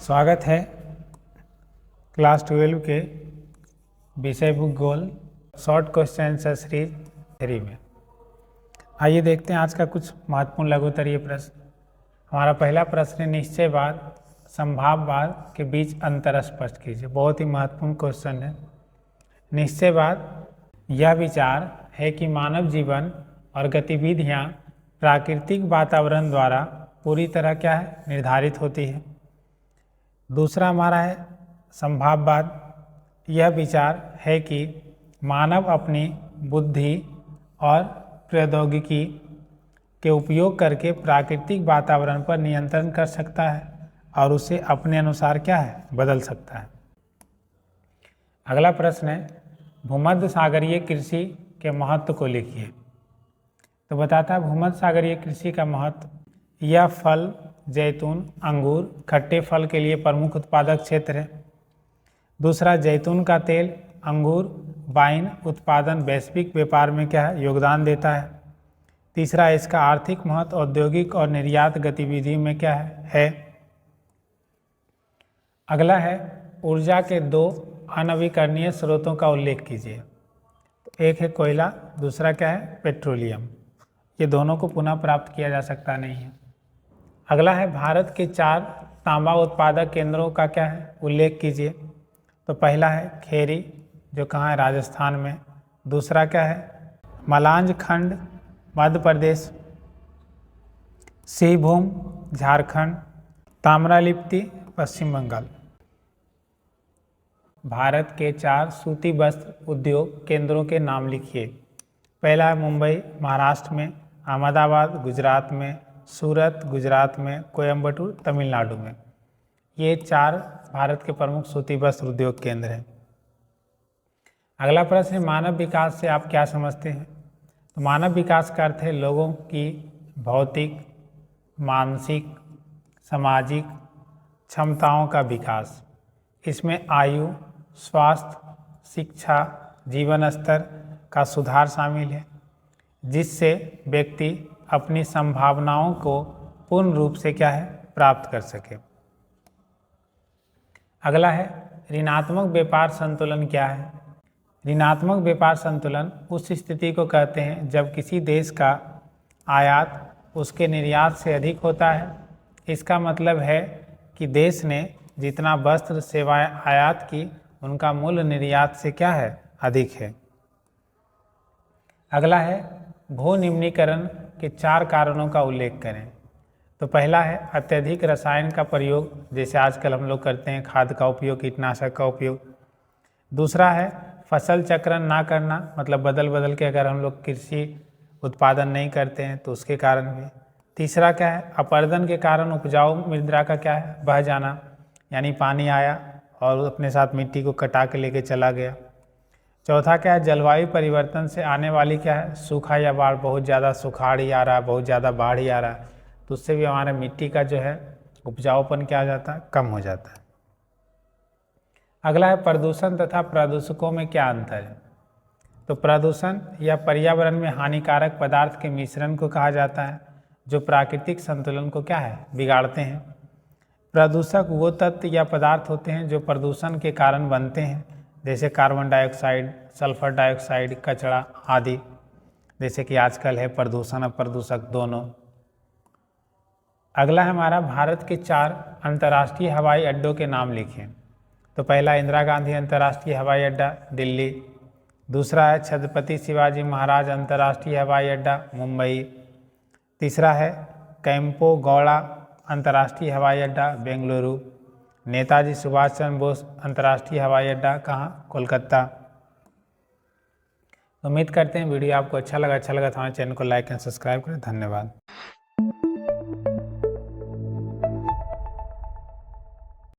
स्वागत है क्लास 12 के विषय भूगोल शॉर्ट क्वेश्चन आंसर सीरीज 3 में। आइए देखते हैं आज का कुछ महत्वपूर्ण लघुत्तरीय प्रश्न। हमारा पहला प्रश्न है, निश्चयवाद संभाववाद के बीच अंतर स्पष्ट कीजिए। बहुत ही महत्वपूर्ण क्वेश्चन है। निश्चयवाद यह विचार है कि मानव जीवन और गतिविधियाँ प्राकृतिक वातावरण द्वारा पूरी तरह क्या है निर्धारित होती है। दूसरा हमारा है संभाववाद। यह विचार है कि मानव अपनी बुद्धि और प्रौद्योगिकी के उपयोग करके प्राकृतिक वातावरण पर नियंत्रण कर सकता है और उसे अपने अनुसार क्या है बदल सकता है। अगला प्रश्न है, भूमध्य सागरीय कृषि के महत्व को लिखिए। तो बताता है भूमध्य सागरीय कृषि का महत्व, यह फल, जैतून, अंगूर, खट्टे फल के लिए प्रमुख उत्पादक क्षेत्र है। दूसरा, जैतून का तेल, अंगूर, वाइन उत्पादन वैश्विक व्यापार में क्या है योगदान देता है। तीसरा, इसका आर्थिक महत्व औद्योगिक और निर्यात गतिविधि में क्या है। अगला है, ऊर्जा के 2 अनवीकरणीय स्रोतों का उल्लेख कीजिए। एक है कोयला, दूसरा क्या है पेट्रोलियम। ये दोनों को पुनः प्राप्त किया जा सकता नहीं है। अगला है, भारत के 4 तांबा उत्पादक केंद्रों का क्या है उल्लेख कीजिए। तो पहला है खेरी, जो कहाँ है राजस्थान में। दूसरा क्या है मलांज खंड मध्य प्रदेश, सिंहभूम झारखंड, ताम्रलिप्ति पश्चिम बंगाल। भारत के 4 सूती वस्त्र उद्योग केंद्रों के नाम लिखिए। पहला है मुंबई महाराष्ट्र में, अहमदाबाद गुजरात में, सूरत गुजरात में, कोयम्बटूर तमिलनाडु में। ये 4 भारत के प्रमुख सूती वस्त्र उद्योग केंद्र हैं। अगला प्रश्न है, मानव विकास से आप क्या समझते हैं। तो मानव विकास का अर्थ है लोगों की भौतिक, मानसिक, सामाजिक क्षमताओं का विकास। इसमें आयु, स्वास्थ्य, शिक्षा, जीवन स्तर का सुधार शामिल है, जिससे व्यक्ति अपनी संभावनाओं को पूर्ण रूप से क्या है प्राप्त कर सके। अगला है, ऋणात्मक व्यापार संतुलन क्या है। ऋणात्मक व्यापार संतुलन उस स्थिति को कहते हैं जब किसी देश का आयात उसके निर्यात से अधिक होता है। इसका मतलब है कि देश ने जितना वस्त्र सेवाएं आयात की, उनका मूल्य निर्यात से क्या है अधिक है। अगला है, भू निम्नीकरण के 4 कारणों का उल्लेख करें। तो पहला है अत्यधिक रसायन का प्रयोग, जैसे आजकल हम लोग करते हैं, खाद का उपयोग, कीटनाशक का उपयोग। दूसरा है फसल चक्रण ना करना, मतलब बदल बदल के अगर हम लोग कृषि उत्पादन नहीं करते हैं तो उसके कारण भी। तीसरा क्या है अपरदन के कारण उपजाऊ मृदा का क्या है बह जाना, यानी पानी आया और अपने साथ मिट्टी को कटा के लेके चला गया। चौथा क्या है जलवायु परिवर्तन से आने वाली क्या है सूखा या बाढ़, बहुत ज़्यादा सुखाड़ ही आ रहा है, बहुत ज़्यादा बाढ़ ही आ रहा है, तो उससे भी हमारे मिट्टी का जो है उपजाऊपन क्या हो जाता है कम हो जाता है। अगला है प्रदूषण तथा प्रदूषकों में क्या अंतर है। तो प्रदूषण या पर्यावरण में हानिकारक पदार्थ के मिश्रण को कहा जाता है जो प्राकृतिक संतुलन को क्या है बिगाड़ते हैं। प्रदूषक वो तत्व या पदार्थ होते हैं जो प्रदूषण के कारण बनते हैं, जैसे कार्बन डाइऑक्साइड, सल्फर डाइऑक्साइड, कचरा आदि, जैसे कि आजकल है प्रदूषण और प्रदूषक दोनों। अगला है हमारा, भारत के 4 अंतर्राष्ट्रीय हवाई अड्डों के नाम लिखें। तो पहला इंदिरा गांधी अंतर्राष्ट्रीय हवाई अड्डा दिल्ली। दूसरा है छत्रपति शिवाजी महाराज अंतर्राष्ट्रीय हवाई अड्डा मुंबई। तीसरा है कैंपो गौड़ा अंतर्राष्ट्रीय हवाई अड्डा बेंगलुरु। नेताजी सुभाष चंद्र बोस अंतर्राष्ट्रीय हवाई अड्डा कहाँ कोलकाता। उम्मीद करते हैं वीडियो आपको अच्छा लगा तो हमारे चैनल को लाइक एंड सब्सक्राइब करें। धन्यवाद।